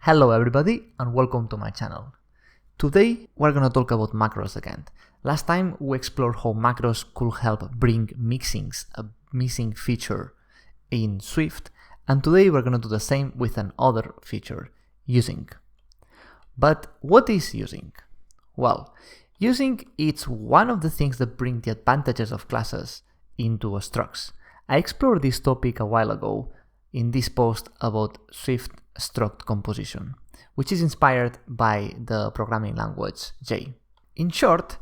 Hello everybody and welcome to my channel. Today we're gonna talk about macros again. Last time we explored how macros could help bring mixings, a missing feature in Swift, and today we're gonna do the same with another feature, using. But what is using? Well, using is one of the things that bring the advantages of classes into structs. I explored this topic a while ago in this post about Swift struct composition, which is inspired by the programming language J. In short,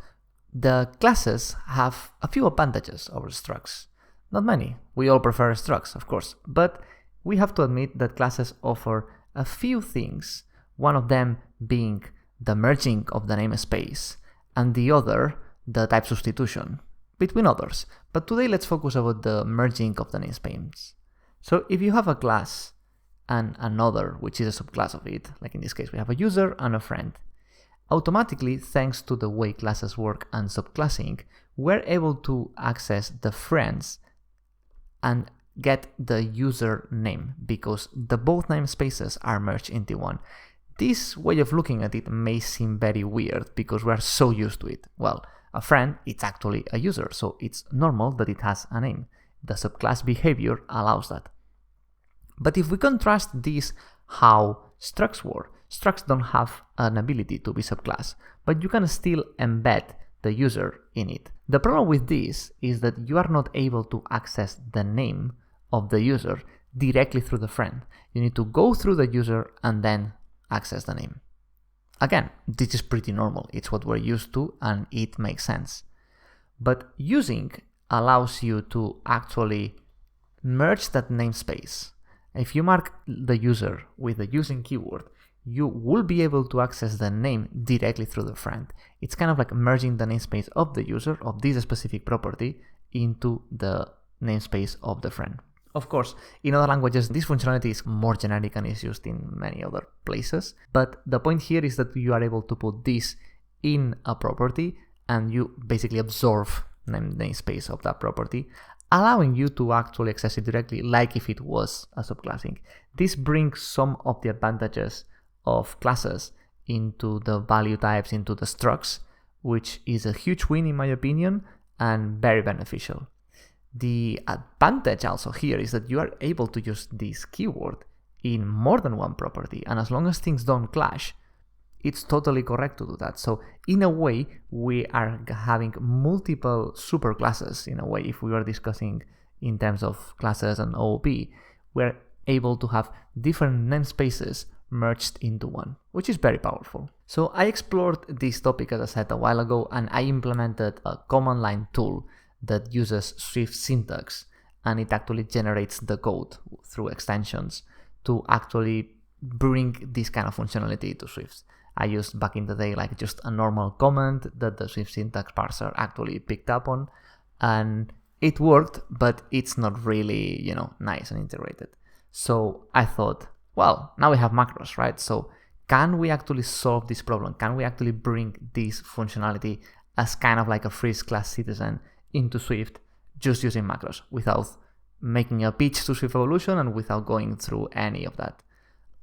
the classes have a few advantages over structs. Not many. We all prefer structs, of course, but we have to admit that classes offer a few things, one of them being the merging of the namespace, and the other, the type substitution, between others. But today let's focus about the merging of the namespace. So if you have a class and another, which is a subclass of it, like in this case we have a user and a friend, automatically, thanks to the way classes work and subclassing, we're able to access the friends and get the user name because the both namespaces are merged into one. This way of looking at it may seem very weird because we're so used to it. Well, a friend, it's actually a user, so it's normal that it has a name. The subclass behavior allows that. But if we contrast this how structs work, structs don't have an ability to be subclass, but you can still embed the user in it. The problem with this is that you are not able to access the name of the user directly through the friend. You need to go through the user and then access the name. Again, this is pretty normal. It's what we're used to and it makes sense. But using allows you to actually merge that namespace. If you mark the user with the using keyword, you will be able to access the name directly through the friend. It's kind of like merging the namespace of the user of this specific property into the namespace of the friend. Of course, in other languages, this functionality is more generic and is used in many other places. But the point here is that you are able to put this in a property and you basically absorb the namespace of that property, allowing you to actually access it directly like if it was a subclassing. This brings some of the advantages of classes into the value types, into the structs, which is a huge win in my opinion and very beneficial. The advantage also here is that you are able to use this keyword in more than one property, and as long as things don't clash, it's totally correct to do that. So in a way, we are having multiple superclasses. In a way, if we were discussing in terms of classes and OOP, we're able to have different namespaces merged into one, which is very powerful. So I explored this topic, as I said, a while ago, and I implemented a command line tool that uses Swift syntax, and it actually generates the code through extensions to actually bring this kind of functionality to Swift. I used back in the day like just a normal comment that the Swift syntax parser actually picked up on, and it worked, but it's not really, nice and integrated. So I thought, well, now we have macros, right? So can we actually solve this problem? Can we actually bring this functionality as kind of like a first-class citizen into Swift just using macros without making a pitch to Swift Evolution and without going through any of that?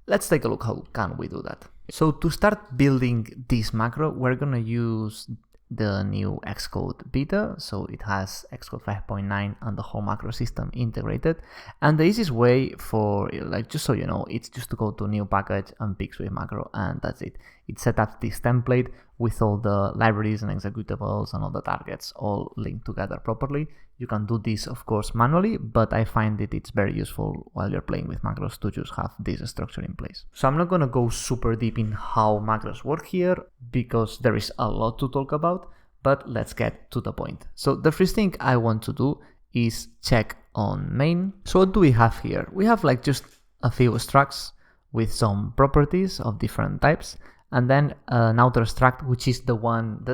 Let's take a look how can we do that. So to start building this macro, we're going to use the new Xcode beta. So it has Xcode 5.9 and the whole macro system integrated. And the easiest way for, just so you know, it's just to go to new package and pick Swift macro, and that's it. It set up this template with all the libraries and executables and all the targets all linked together properly. You can do this, of course, manually, but I find that it's very useful while you're playing with macros to just have this structure in place. So I'm not going to go super deep in how macros work here because there is a lot to talk about, but let's get to the point. So the first thing I want to do is check on main. So what do we have here? We have just a few structs with some properties of different types, and then an outer struct, which is the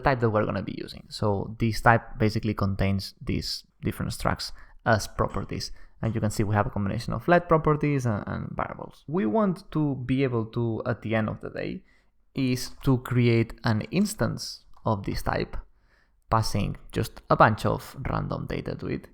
type that we're going to be using. So this type basically contains these different structs as properties. And you can see we have a combination of let properties and variables. We want to be able to, at the end of the day, is to create an instance of this type, passing just a bunch of random data to it,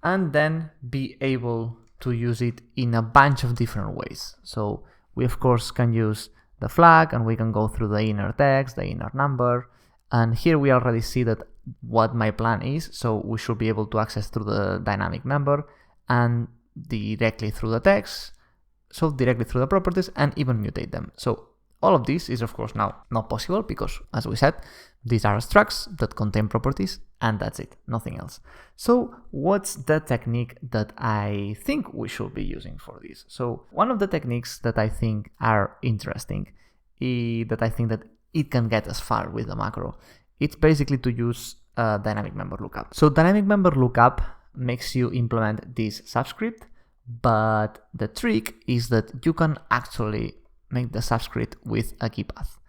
and then be able to use it in a bunch of different ways. So We of course can use the flag, and we can go through the inner text, the inner number, and here we already see that what my plan is, so we should be able to access through the dynamic member and directly through the text, so directly through the properties, and even mutate them. So all of this is of course now not possible because, as we said, these are structs that contain properties, and that's it, nothing else. So what's the technique that I think we should be using for this? So one of the techniques that I think are interesting, that I think that it can get us far with the macro, it's basically to use dynamic member lookup. So dynamic member lookup makes you implement this subscript, but the trick is that you can actually make the subscript with a key path.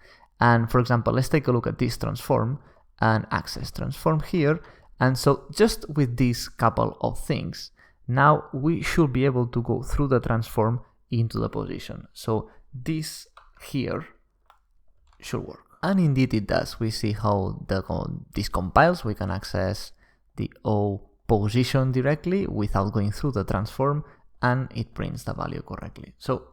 And for example, let's take a look at this transform and access transform here. And so just with these couple of things, now we should be able to go through the transform into the position. So this here should work. And indeed it does. We see how this compiles. We can access the O position directly without going through the transform, and it prints the value correctly. So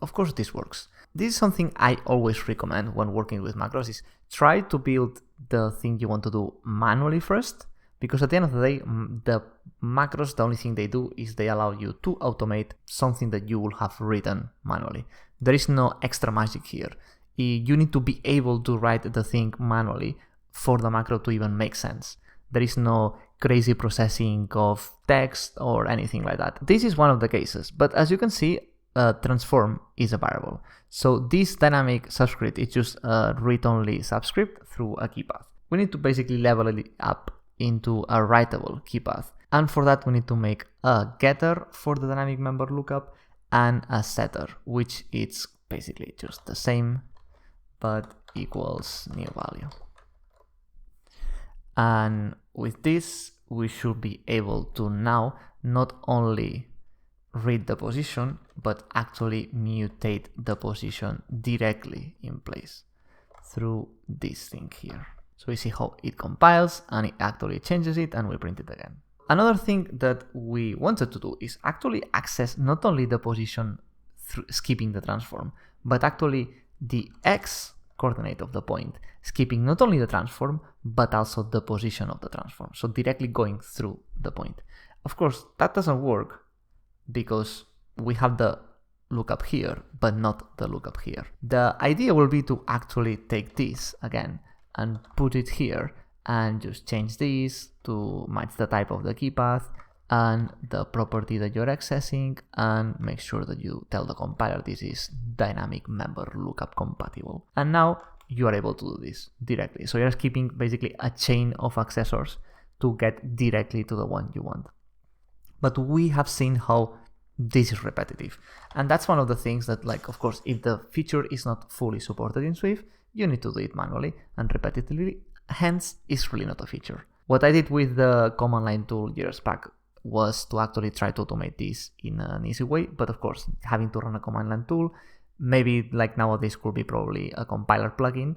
of course this works. This is something I always recommend when working with macros, is try to build the thing you want to do manually first, because at the end of the day, the macros, the only thing they do is they allow you to automate something that you will have written manually. There is no extra magic here. You need to be able to write the thing manually for the macro to even make sense. There is no crazy processing of text or anything like that. This is one of the cases, but as you can see, transform is a variable. So this dynamic subscript is just a read-only subscript through a key path. We need to basically level it up into a writable key path. And for that, we need to make a getter for the dynamic member lookup and a setter, which is basically just the same, but equals new value. And with this, we should be able to now not only read the position, but actually mutate the position directly in place through this thing here. So we see how it compiles and it actually changes it, and we print it again. Another thing that we wanted to do is actually access not only the position through skipping the transform, but actually the x coordinate of the point, skipping not only the transform, but also the position of the transform. So directly going through the point. Of course, that doesn't work because we have the lookup here, but not the lookup here. The idea will be to actually take this again and put it here and just change this to match the type of the key path and the property that you're accessing, and make sure that you tell the compiler this is dynamic member lookup compatible. And now you are able to do this directly. So you're skipping basically a chain of accessors to get directly to the one you want. But we have seen how this is repetitive. And that's one of the things that, like, of course, if the feature is not fully supported in Swift, you need to do it manually and repetitively. Hence, it's really not a feature. What I did with the command line tool years back was to actually try to automate this in an easy way. But of course, having to run a command line tool, maybe like nowadays could be probably a compiler plugin,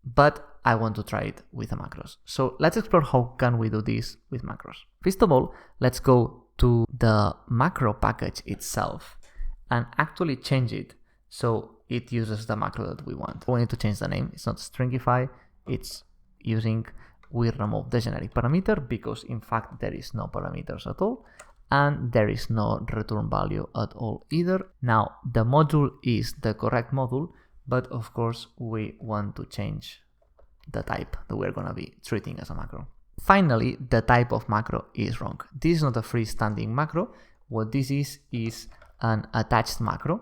but I want to try it with the macros. So let's explore how can we do this with macros. First of all, let's go to the macro package itself and actually change it so it uses the macro that we want. We need to change the name. It's not stringify, it's using, we remove the generic parameter because in fact there is no parameters at all, and there is no return value at all either. Now the module is the correct module, but of course we want to change the type that we're going to be treating as a macro. Finally, the type of macro is wrong. This is not a freestanding macro. What this is an attached macro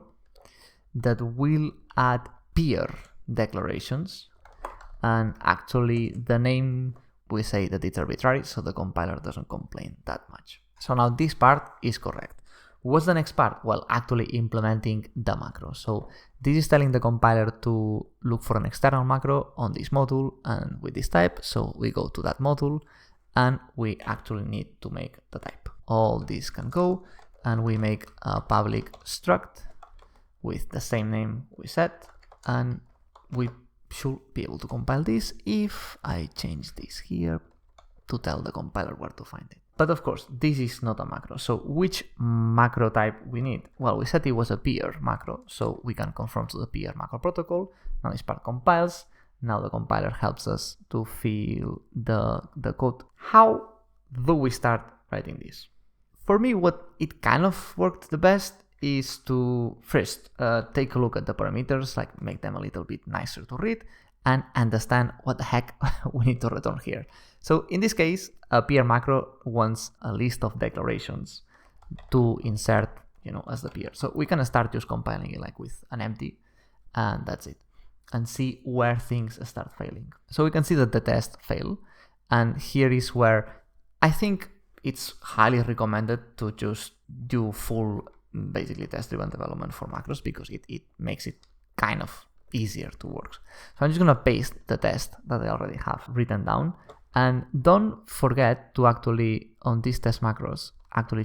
that will add peer declarations, and actually the name, we say that it's arbitrary, so the compiler doesn't complain that much. So now this part is correct. What's the next part? Well, actually implementing the macro. So this is telling the compiler to look for an external macro on this module and with this type. So we go to that module and we actually need to make the type. All this can go, and we make a public struct with the same name we set, and we should be able to compile this if I change this here to tell the compiler where to find it. But of course, this is not a macro. So which macro type we need? Well, we said it was a peer macro, so we can confirm to the peer macro protocol. Now this part compiles. Now the compiler helps us to fill the code. How do we start writing this? For me, what it kind of worked the best is to first take a look at the parameters, like make them a little bit nicer to read, and understand what the heck we need to return here. So in this case, a peer macro wants a list of declarations to insert, as the peer. So we can start just compiling it like with an empty, and that's it, and see where things start failing. So we can see that the test failed, and here is where I think it's highly recommended to just do full, basically test-driven development for macros, because it makes it kind of easier to work. So I'm just gonna paste the test that I already have written down, and don't forget to actually, on these test macros, actually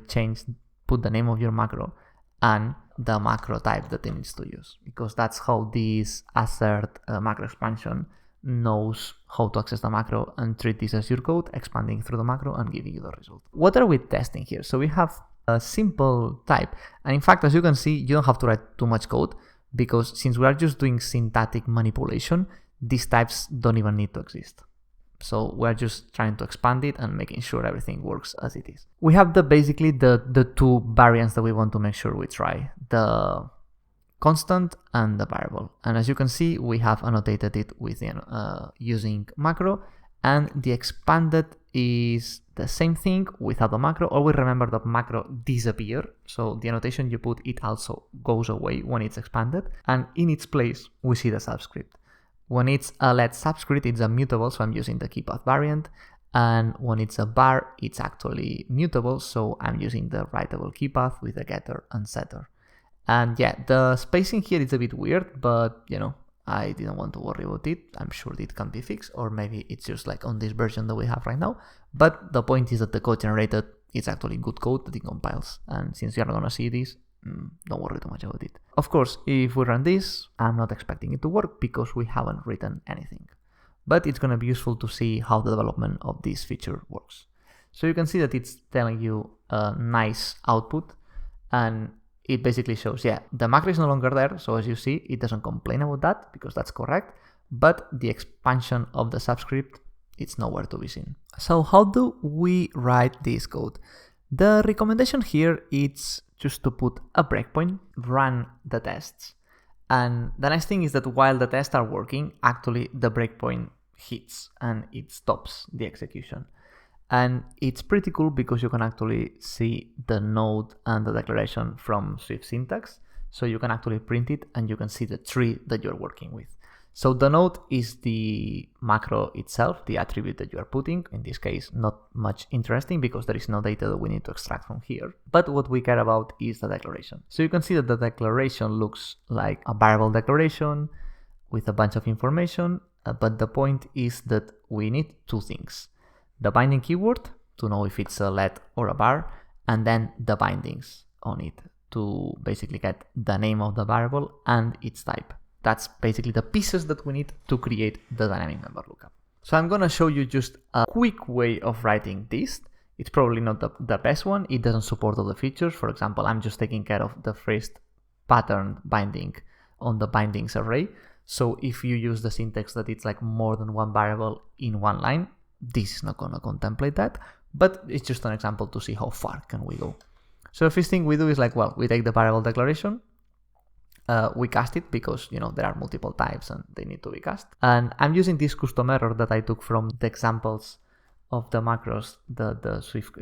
put the name of your macro and the macro type that it needs to use, because that's how this assert macro expansion knows how to access the macro and treat this as your code, expanding through the macro and giving you the result. What are we testing here? So we have a simple type, and in fact, as you can see, you don't have to write too much code, because since we are just doing syntactic manipulation, these types don't even need to exist. So we're just trying to expand it and making sure everything works as it is. We have basically the two variants that we want to make sure we try, the constant and the variable. And as you can see, we have annotated it within using macro, and the expanded is the same thing without the macro. Always remember that macro disappear, so the annotation you put, it also goes away when it's expanded, and in its place we see the subscript. When it's a let subscript, it's a mutable, so I'm using the keypath variant, and when it's a bar, it's actually mutable, so I'm using the writable keypath with a getter and setter. And yeah, the spacing here is a bit weird, but I didn't want to worry about it. I'm sure it can be fixed, or maybe it's just like on this version that we have right now. But the point is that the code generated is actually good code that it compiles. And since you're not going to see this, don't worry too much about it. Of course, if we run this, I'm not expecting it to work because we haven't written anything. But it's going to be useful to see how the development of this feature works. So you can see that it's telling you a nice output, and it basically shows, the macro is no longer there. So as you see, it doesn't complain about that because that's correct. But the expansion of the subscript, it's nowhere to be seen. So how do we write this code? The recommendation here is just to put a breakpoint, run the tests. And the nice thing is that while the tests are working, actually the breakpoint hits and it stops the execution. And it's pretty cool because you can actually see the node and the declaration from Swift syntax. So you can actually print it and you can see the tree that you're working with. So the node is the macro itself, the attribute that you are putting. In this case, not much interesting because there is no data that we need to extract from here. But what we care about is the declaration. So you can see that the declaration looks like a variable declaration with a bunch of information. But the point is that we need two things. The binding keyword to know if it's a let or a bar, and then the bindings on it to basically get the name of the variable and its type. That's basically the pieces that we need to create the dynamic member lookup. So I'm going to show you just a quick way of writing this. It's probably not the best one. It doesn't support all the features. For example, I'm just taking care of the first pattern binding on the bindings array. So if you use the syntax that it's like more than one variable in one line, this is not going to contemplate that, but it's just an example to see how far can we go. So the first thing we do is we take the variable declaration, we cast it because there are multiple types and they need to be cast. And I'm using this custom error that I took from the examples of the macros that the Swift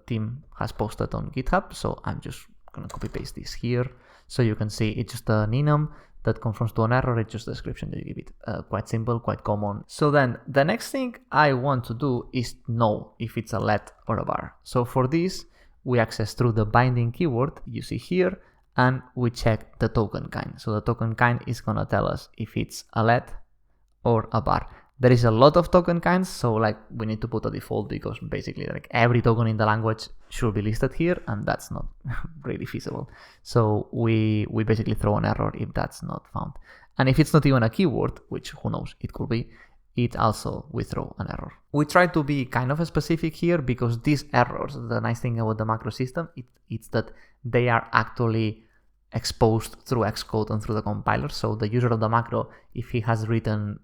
team has posted on GitHub. So I'm just going to copy paste this here. So you can see it's just an enum that conforms to an error. It's just a description that you give it. Quite simple, quite common. So then the next thing I want to do is know if it's a let or a bar. So for this, we access through the binding keyword you see here, and we check the token kind. So the token kind is going to tell us if it's a let or a bar. There is a lot of token kinds, so we need to put a default because basically every token in the language should be listed here, and that's not really feasible. So we basically throw an error if that's not found. And if it's not even a keyword, which who knows, it could be, it also will throw an error. We try to be kind of specific here because these errors, the nice thing about the macro system, it's that they are actually exposed through Xcode and through the compiler. So the user of the macro, if he has written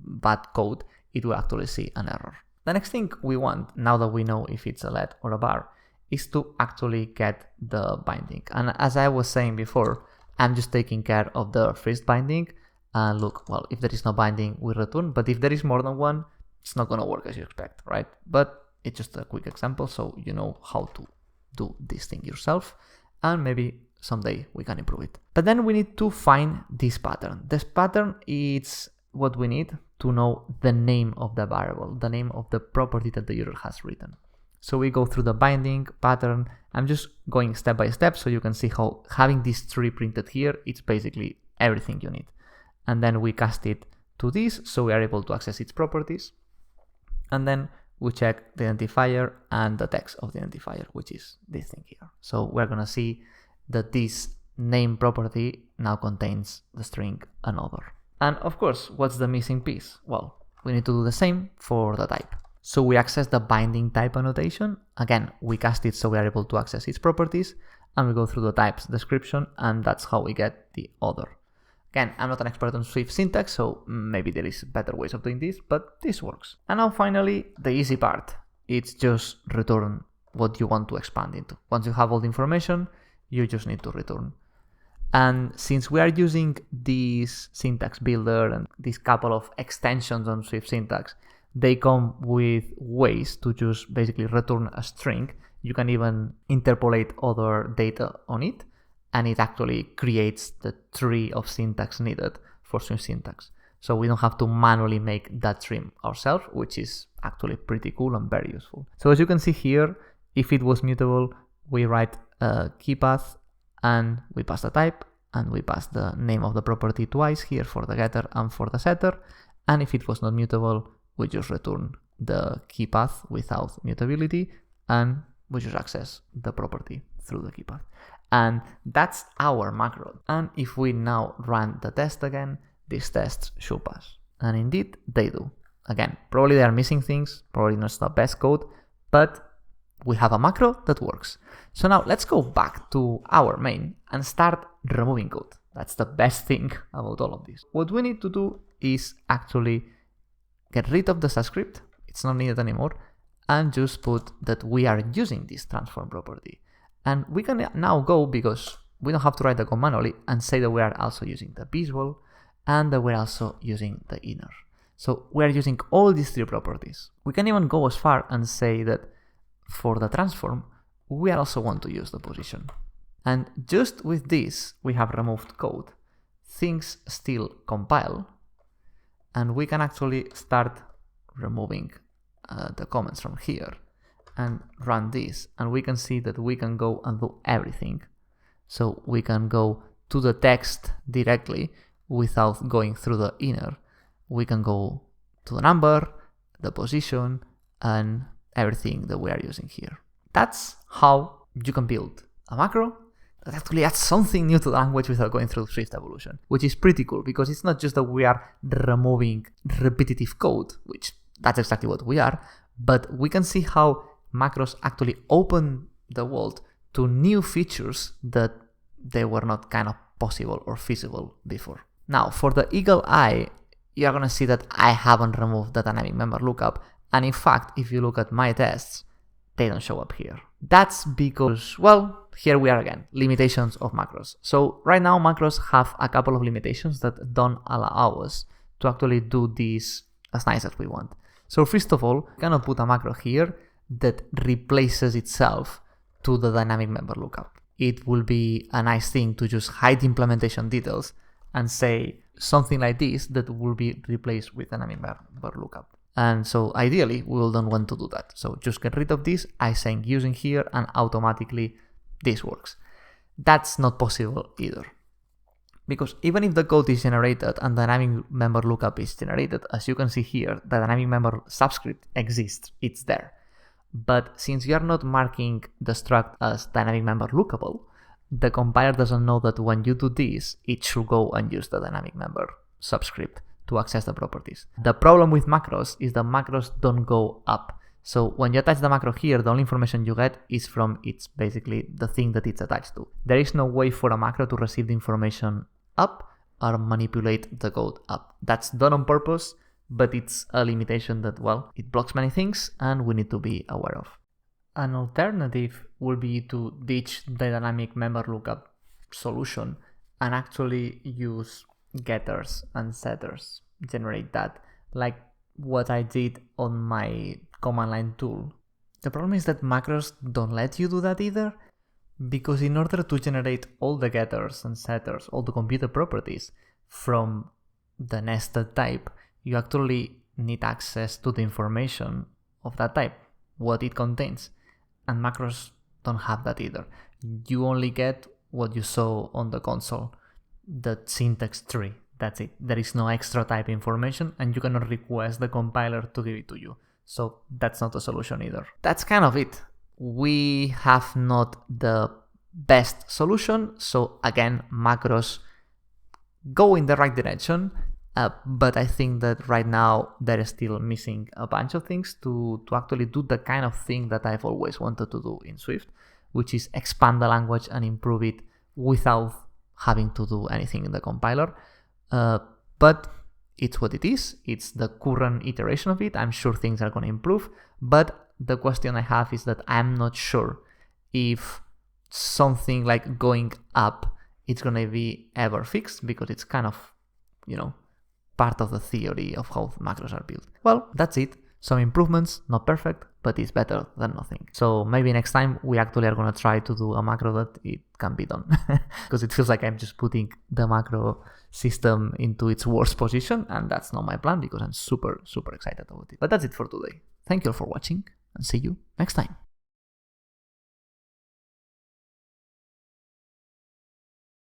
bad code, it will actually see an error. The next thing we want, now that we know if it's a let or a bar, is to actually get the binding. And as I was saying before, I'm just taking care of the first binding. And look, well, if there is no binding, we return. But if there is more than one, it's not going to work as you expect, right? But it's just a quick example, so you know how to do this thing yourself. And maybe someday we can improve it. But then we need to find this pattern. This pattern is what we need to know the name of the variable, the name of the property that the user has written. So we go through the binding pattern. I'm just going step by step so you can see how having this tree printed here, it's basically everything you need. And then we cast it to this so we are able to access its properties. And then we check the identifier and the text of the identifier, which is this thing here. So we're going to see that this name property now contains the string another. And of course, what's the missing piece? Well, we need to do the same for the type. So we access the binding type annotation. Again, we cast it so we are able to access its properties, and we go through the types description, and that's how we get the other. Again, I'm not an expert on Swift syntax, so maybe there is better ways of doing this, but this works. And now finally, the easy part. It's just return what you want to expand into. Once you have all the information, you just need to return. And since we are using this syntax builder and these couple of extensions on Swift syntax, they come with ways to just basically return a string. You can even interpolate other data on it, and it actually creates the tree of syntax needed for Swift syntax. So we don't have to manually make that tree ourselves, which is actually pretty cool and very useful. So as you can see here, if it was mutable, we write a key path and we pass the type, and we pass the name of the property twice here for the getter and for the setter. And if it was not mutable, we just return the key path without mutability, and we just access the property through the key path. And that's our macro. And if we now run the test again, these tests should pass. And indeed, they do. Again, probably they are missing things, probably not the best code, but we have a macro that works. So now let's go back to our main and start removing code. That's the best thing about all of this. What we need to do is actually get rid of the subscript, it's not needed anymore, and just put that we are using this transform property. And we can now go, because we don't have to write the code manually, and say that we are also using the visual and that we're also using the inner. So we are using all these three properties. We can even go as far and say that for the transform, we also want to use the position. And just with this, we have removed code. Things still compile, and we can actually start removing the comments from here and run this, and we can see that we can go and do everything. So we can go to the text directly without going through the inner. We can go to the number, the position, and everything that we are using here. That's how you can build a macro that actually adds something new to the language without going through Swift evolution, which is pretty cool, because it's not just that we are removing repetitive code, which that's exactly what we are, but we can see how macros actually open the world to new features that they were not kind of possible or feasible before. Now, for the eagle eye, you're going to see that I haven't removed the dynamic member lookup, and in fact, if you look at my tests, they don't show up here. That's because, well, here we are again, limitations of macros. So right now macros have a couple of limitations that don't allow us to actually do this as nice as we want. So first of all, we cannot put a macro here that replaces itself to the dynamic member lookup. It will be a nice thing to just hide implementation details and say something like this that will be replaced with dynamic member lookup. And so ideally, we don't want to do that. So just get rid of this, I saying using here, and automatically this works. That's not possible either. Because even if the code is generated and dynamic member lookup is generated, as you can see here, the dynamic member subscript exists, it's there. But since you are not marking the struct as dynamic member lookable, the compiler doesn't know that when you do this, it should go and use the dynamic member subscript to access the properties. The problem with macros is the macros don't go up. So when you attach the macro here, the only information you get is from it's basically the thing that it's attached to. There is no way for a macro to receive the information up or manipulate the code up. That's done on purpose, but it's a limitation that, well, it blocks many things and we need to be aware of. An alternative will be to ditch the dynamic member lookup solution and actually use getters and setters, generate that, like what I did on my command line tool. The problem is that macros don't let you do that either, because in order to generate all the getters and setters, all the computer properties from the nested type, you actually need access to the information of that type, what it contains. And macros don't have that either. You only get what you saw on the console, the syntax tree. That's it. There is no extra type information and you cannot request the compiler to give it to you. So that's not a solution either. That's kind of it. We have not the best solution. So again, macros go in the right direction. But I think that right now they're still missing a bunch of things to actually do the kind of thing that I've always wanted to do in Swift, which is expand the language and improve it without having to do anything in the compiler. But it's what it is. It's the current iteration of it. I'm sure things are going to improve. But the question I have is that I'm not sure if something like going up, it's going to be ever fixed, because it's kind of, part of the theory of how macros are built. Well, that's it. Some improvements, not perfect, but it's better than nothing. So maybe next time we actually are going to try to do a macro that it can be done. Because it feels like I'm just putting the macro system into its worst position, and that's not my plan, because I'm super, super excited about it. But that's it for today. Thank you all for watching, and see you next time.